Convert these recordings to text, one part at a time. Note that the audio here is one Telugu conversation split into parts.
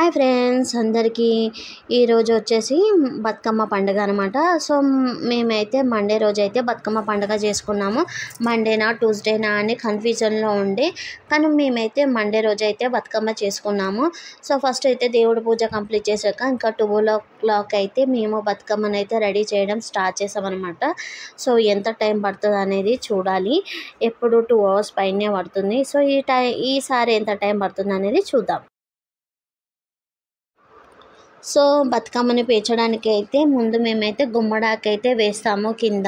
హాయ్ ఫ్రెండ్స్ అందరికీ ఈరోజు వచ్చేసి బతుకమ్మ పండుగ అనమాట. సో మేమైతే మండే రోజు అయితే బతుకమ్మ పండుగ చేసుకున్నాము. మండేనా ట్యూస్డేనా అని కన్ఫ్యూజన్లో ఉండే, కానీ మేమైతే మండే రోజు అయితే బతుకమ్మ చేసుకున్నాము. సో ఫస్ట్ అయితే దేవుడి పూజ కంప్లీట్ చేశాక ఇంకా 12 అయితే మేము బతుకమ్మను అయితే రెడీ చేయడం స్టార్ట్ చేసామన్నమాట. సో ఎంత టైం పడుతుంది అనేది చూడాలి. ఎప్పుడు 2 hours పైనే పడుతుంది. సో ఈసారి ఎంత టైం పడుతుంది అనేది చూద్దాం. సో బతుకమ్మని పేర్చడానికి అయితే ముందు మేమైతే గుమ్మడాకు అయితే వేస్తాము. కింద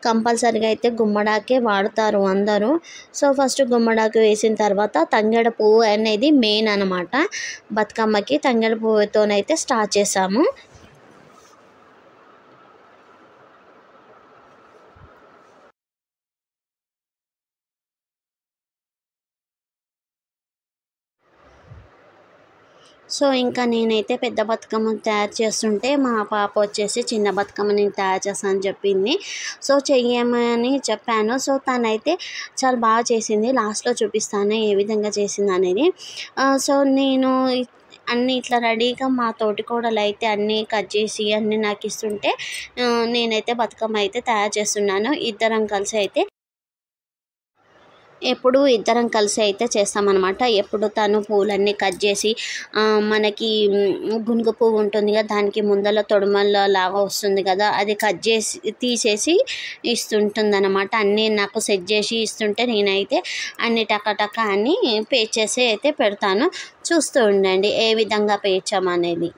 కంపల్సరీగా అయితే గుమ్మడాకే వాడతారు అందరూ. సో ఫస్ట్ గుమ్మడాకు వేసిన తర్వాత తంగేడు పువ్వు అనేది మెయిన్ అనమాట. బతుకమ్మకి తంగేడు పువ్వుతోనైతే స్టార్ట్ చేసాము. సో ఇంకా నేనైతే పెద్ద బతుకమ్మని తయారు చేస్తుంటే మా పాప వచ్చేసి చిన్న బతుకమ్మని తయారు చేస్తానని చెప్పింది. సో చెయ్యమని చెప్పాను. సో తనైతే చాలా బాగా చేసింది. లాస్ట్లో చూపిస్తాను ఏ విధంగా చేసింది అనేది. సో నేను అన్నీ ఇట్లా రెడీగా మా తోటికోడలు అయితే అన్నీ కట్ చేసి అన్నీ నాకు ఇస్తుంటే నేనైతే బతుకమ్మ అయితే తయారు చేస్తున్నాను. ఇద్దరం కలిసి అయితే ఎప్పుడు ఇద్దరం కలిసి అయితే చేస్తామన్నమాట. ఎప్పుడు తను పూలన్నీ కట్ చేసి మనకి గునుగు పువ్వు ఉంటుంది కదా, దానికి ముందల తొడుమల లాగా వస్తుంది కదా, అది కట్ చేసి తీసేసి ఇస్తుంటుందన్నమాట. అన్నీ నాకు సెట్ చేసి ఇస్తుంటే నేనైతే అన్ని టక అన్నీ పేర్చేసి అయితే పెడతాను. చూస్తూ ఉండండి ఏ విధంగా పేర్చామనేది.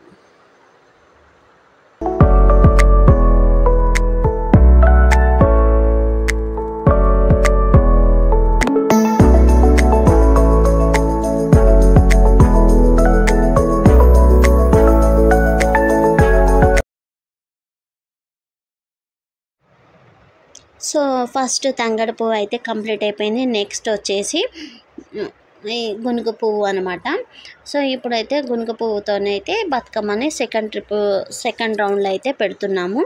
సో ఫస్ట్ తంగడి పువ్వు అయితే కంప్లీట్ అయిపోయింది. నెక్స్ట్ వచ్చేసి ఈ గునుగు పువ్వు అనమాట. సో ఇప్పుడైతే గునుగు పువ్వుతోనైతే బతుకమ్మని సెకండ్ రౌండ్లో అయితే పెడుతున్నాము.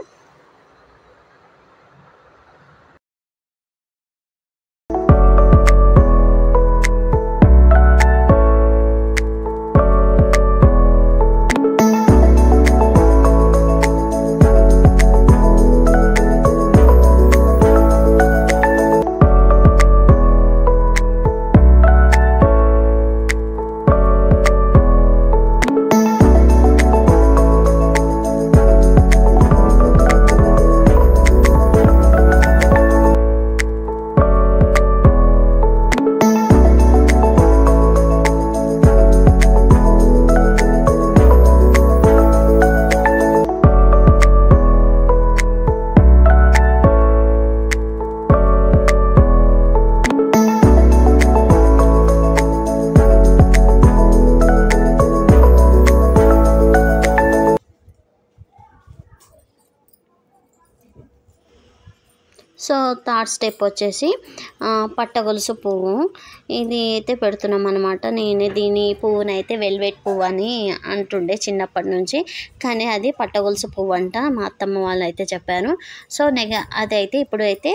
సో థర్డ్ స్టెప్ వచ్చేసి పట్టగొలుసు పువ్వు, ఇది అయితే పెడుతున్నాం అనమాట. నేను దీని పువ్వునైతే వెల్వెట్ పువ్వు అని అంటుండే చిన్నప్పటి నుంచి, కానీ అది పట్టగొలుసు పువ్వు అంట మా అత్తమ్మ వాళ్ళు అయితే చెప్పారు. సో అదైతే ఇప్పుడు అయితే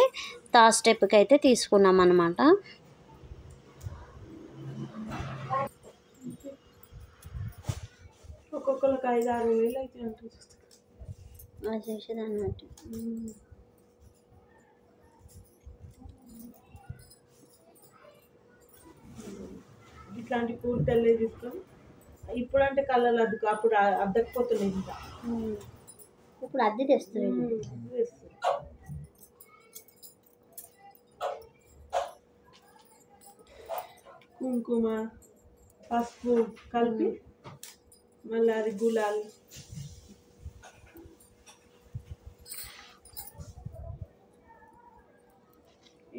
థర్డ్ స్టెప్కి అయితే తీసుకున్నాం అనమాట. ఒక్కొక్కరికి 5-6 వేలు అయితే ఉంటుంది అది చేసేదాన్ని బట్టి. ఇట్లాంటి పూలు తెల్లే తీసుకొని ఇప్పుడంటే కలర్లు అద్దుకు, అప్పుడు అద్దకపోతున్నాయి. ఇంకా ఇప్పుడు అద్దె తెస్తుంది. కుంకుమ పసుపు కలిపి మళ్ళీ అది గులాలు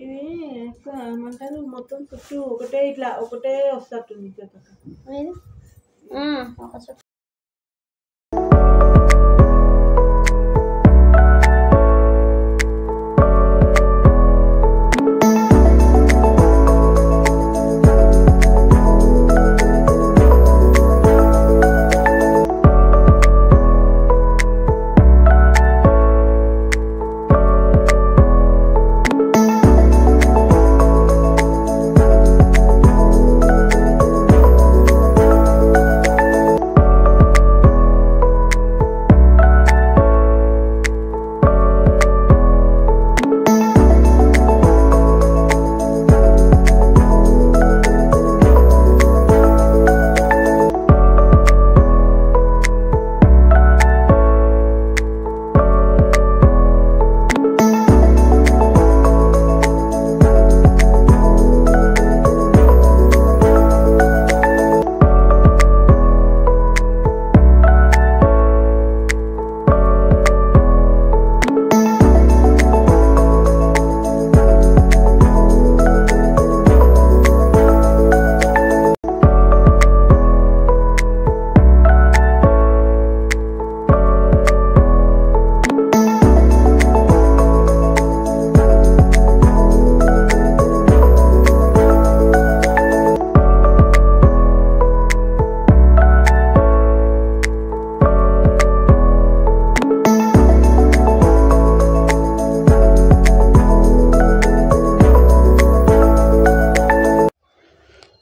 ఇది ఎక్కువ ఏమంటారు మొత్తం చుట్టూ ఒకటే వస్తట్టుంది.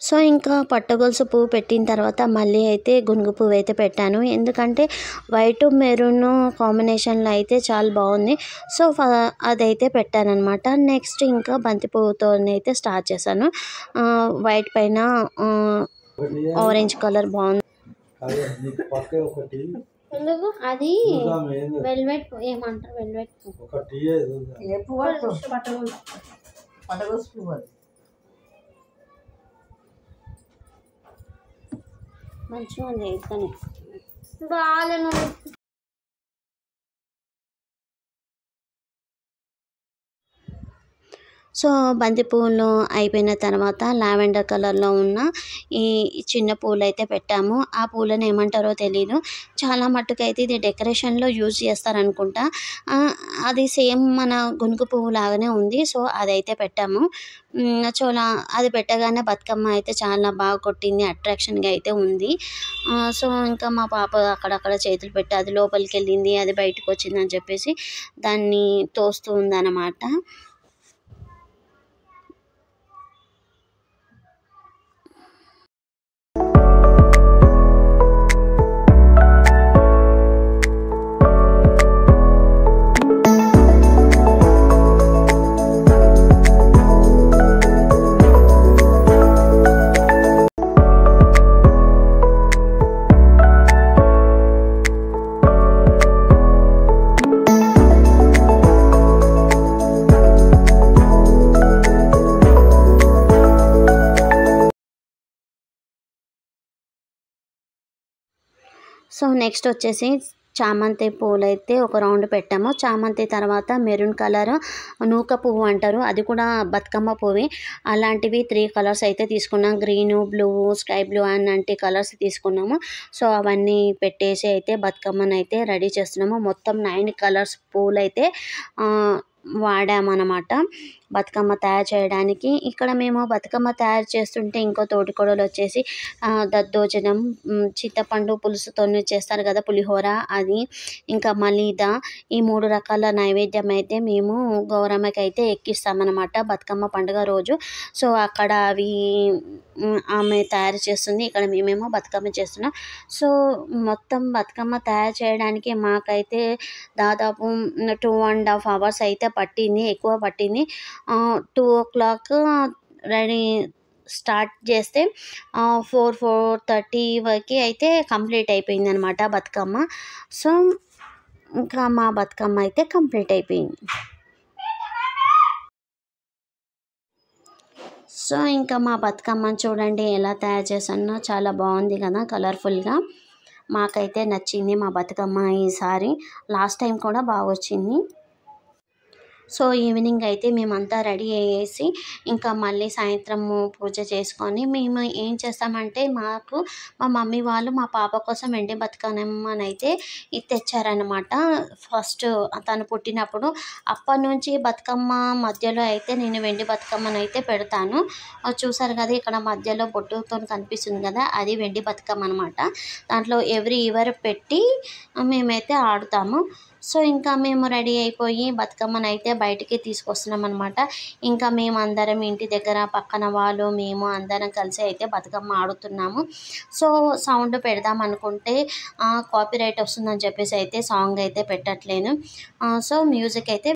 సో ఇంకా పట్టగొలుసు పువ్వు పెట్టిన తర్వాత మళ్ళీ అయితే గునుగు పువ్వు అయితే పెట్టాను. ఎందుకంటే వైట్ మెరూన్ కాంబినేషన్లో అయితే చాలా బాగుంది. సో అదైతే పెట్టాను అనమాట. నెక్స్ట్ ఇంకా బంతి పువ్వుతో అయితే స్టార్ట్ చేశాను. వైట్ పైన ఆరెంజ్ కలర్ బాగుంది. అది వెల్వెట్ ఏమంటారు, వెల్వెట్ మంచిగా ఉంది. కానీ బాగాను సో బంతి పువ్వులు అయిపోయిన తర్వాత లావెండర్ కలర్లో ఉన్న ఈ చిన్న పూలు అయితే పెట్టాము. ఆ పూలను ఏమంటారో తెలీదు. చాలా మట్టుకు అయితే ఇది డెకరేషన్లో యూజ్ చేస్తారనుకుంటా. అది సేమ్ మన గునుగు పువ్వు లాగానే ఉంది. సో అదైతే పెట్టాము. అది పెట్టగానే బతుకమ్మ అయితే చాలా బాగా కొట్టింది, అట్రాక్షన్గా అయితే ఉంది. సో ఇంకా మా పాప అక్కడక్కడ చేతులు పెట్టి అది లోపలికి వెళ్ళింది, అది బయటకు వచ్చింది అని చెప్పేసి దాన్ని తోస్తూ ఉందన్నమాట. సో నెక్స్ట్ వచ్చేసి చామంతి పూలు అయితే ఒక రౌండ్ పెట్టాము. చామంతి తర్వాత మెరూన్ కలర్ నూక పువ్వు అంటారు, అది కూడా బతుకమ్మ పువ్వే. అలాంటివి 3 కలర్స్ అయితే తీసుకున్నాం. గ్రీను, బ్లూ, స్కై బ్లూ అలాంటి కలర్స్ తీసుకున్నాము. సో అవన్నీ పెట్టేసి అయితే బతుకమ్మను అయితే రెడీ చేస్తున్నాము. మొత్తం 9 కలర్స్ పూలు అయితే వాడామన్నమాట బతుకమ్మ తయారు చేయడానికి. ఇక్కడ మేము బతుకమ్మ తయారు చేస్తుంటే ఇంకో తోటికోడలు వచ్చేసి దద్దోజనం, చింతపండు పులుసుతో చేస్తారు కదా పులిహోర, అది ఇంకా మలీద, ఈ 3 రకాల నైవేద్యం అయితే మేము గౌరమ్మకి అయితే ఎక్కిస్తామన్నమాట బతుకమ్మ పండుగ రోజు. సో అక్కడ అవి ఆమె తయారు చేస్తుంది, ఇక్కడ మేమేమో బతుకమ్మ చేస్తున్నాం. సో మొత్తం బతుకమ్మ తయారు చేయడానికి మాకైతే దాదాపు 2.5 hours అయితే పట్టింది, ఎక్కువ పట్టింది. 2 o'clock రెడీ స్టార్ట్ చేస్తే 4-4:30 వరకు అయితే కంప్లీట్ అయిపోయింది అనమాట బతుకమ్మ. సో ఇంకా మా బతుకమ్మ అయితే కంప్లీట్ అయిపోయింది. సో ఇంకా మా బతుకమ్మని చూడండి ఎలా తయారు చేశానో, చాలా బాగుంది కదా కలర్ఫుల్గా. మాకైతే నచ్చింది మా బతుకమ్మ ఈసారి. లాస్ట్ టైం కూడా బాగా వచ్చింది. సో ఈవినింగ్ అయితే మేమంతా రెడీ అయ్యేసి ఇంకా మళ్ళీ సాయంత్రము పూజ చేసుకొని మేము ఏం చేస్తామంటే, మా మమ్మీ వాళ్ళు మా పాప కోసం వెండి బతుకమ్మని అయితే ఇది తెచ్చారనమాట. ఫస్ట్ తను పుట్టినప్పుడు అప్పటి నుంచి బతుకమ్మ మధ్యలో అయితే నేను వెండి బతుకమ్మని అయితే పెడతాను. చూసారు కదా ఇక్కడ మధ్యలో బొట్టుతో కనిపిస్తుంది కదా, అది వెండి బతుకమ్మ అనమాట. దాంట్లో ఎవ్రీ ఇయర్ పెట్టి మేమైతే ఆడుతాము. సో ఇంకా మేము రెడీ అయిపోయి బతుకమ్మను అయితే బయటికి తీసుకొస్తున్నాం అనమాట. ఇంకా మేము అందరం ఇంటి దగ్గర పక్కన వాళ్ళు మేము అందరం కలిసి అయితే బతుకమ్మ ఆడుతున్నాము. సో సౌండ్ పెడదాం అనుకుంటే కాపీరైట్ వస్తుందని చెప్పేసి అయితే సాంగ్ అయితే పెట్టట్లేను. సో మ్యూజిక్ అయితే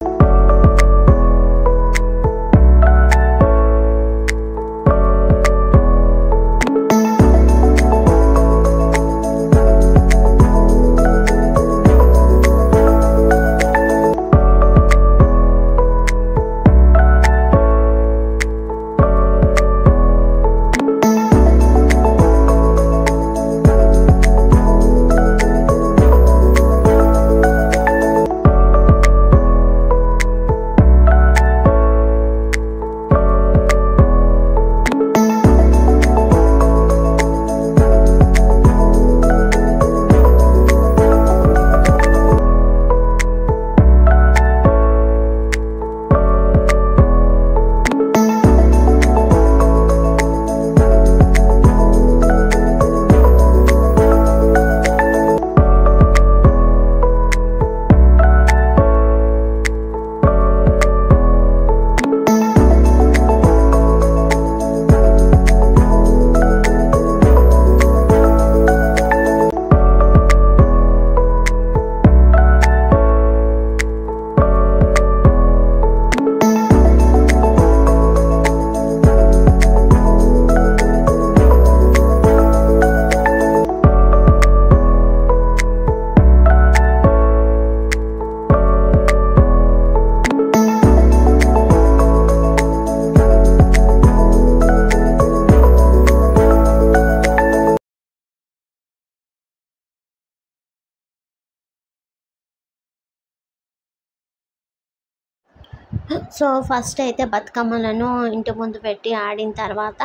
సో ఫస్ట్ అయితే బతుకమ్మలను ఇంటి ముందు పెట్టి ఆడిన తర్వాత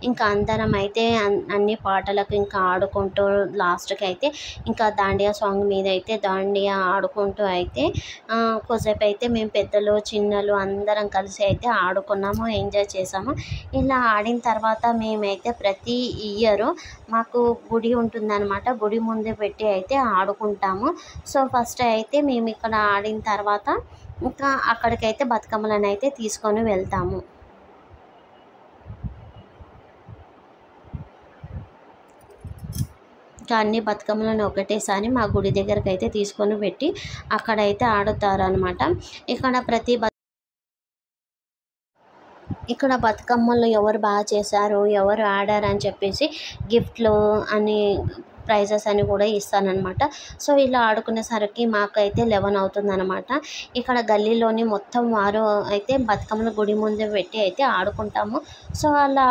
ఇంకా అందరం అయితే అన్ని పాటలకు ఇంకా ఆడుకుంటూ లాస్ట్కి అయితే ఇంకా దాండియా సాంగ్ మీద అయితే దాండియా ఆడుకుంటూ అయితే కొద్దిసేపు అయితే మేము పెద్దలు చిన్నలు అందరం కలిసి అయితే ఆడుకున్నాము, ఎంజాయ్ చేసాము. ఇలా ఆడిన తర్వాత మేమైతే ప్రతి ఇయర్ మాకు గుడి ఉంటుందన్నమాట, గుడి ముందే పెట్టి అయితే ఆడుకుంటాము. సో ఫస్ట్ అయితే మేము ఇక్కడ ఆడిన తర్వాత ఇంకా అక్కడికైతే బతుకమ్మలను అయితే తీసుకొని వెళ్తాము. ఇంకా అన్ని బతుకమ్మలను ఒకటేసారి మా గుడి దగ్గరకు అయితే తీసుకొని పెట్టి అక్కడైతే ఆడుతారనమాట. ఇక్కడ బతుకమ్మలు ఎవరు బాగా చేశారు, ఎవరు ఆడారు అని చెప్పేసి గిఫ్ట్లు అని ప్రైజెస్ అని కూడా ఇస్తానన్నమాట. సో ఇలా ఆడుకునేసరికి మాకైతే 11 అవుతుందన్నమాట. ఇక్కడ గల్లీలోని మొత్తం వారు అయితే బతుకమ్మను గుడి ముందే పెట్టి అయితే ఆడుకుంటాము. సో అలా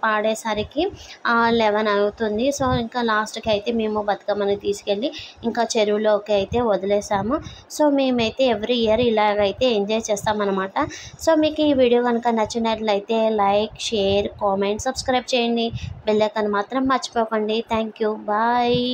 పాడేసరికి 11 అవుతుంది. సో ఇంకా లాస్ట్కి అయితే మేము బతుకమ్మని తీసుకెళ్ళి ఇంకా చెరువులోకి అయితే వదిలేసాము. సో మేమైతే ఎవ్రీ ఇయర్ ఇలాగైతే ఎంజాయ్ చేస్తామన్నమాట. సో మీకు ఈ వీడియో కనుక నచ్చినట్లయితే లైక్, షేర్, కామెంట్, సబ్స్క్రైబ్ చేయండి. బెల్ ఐకాన్ మాత్రం మర్చిపోకండి. Thank you, bye.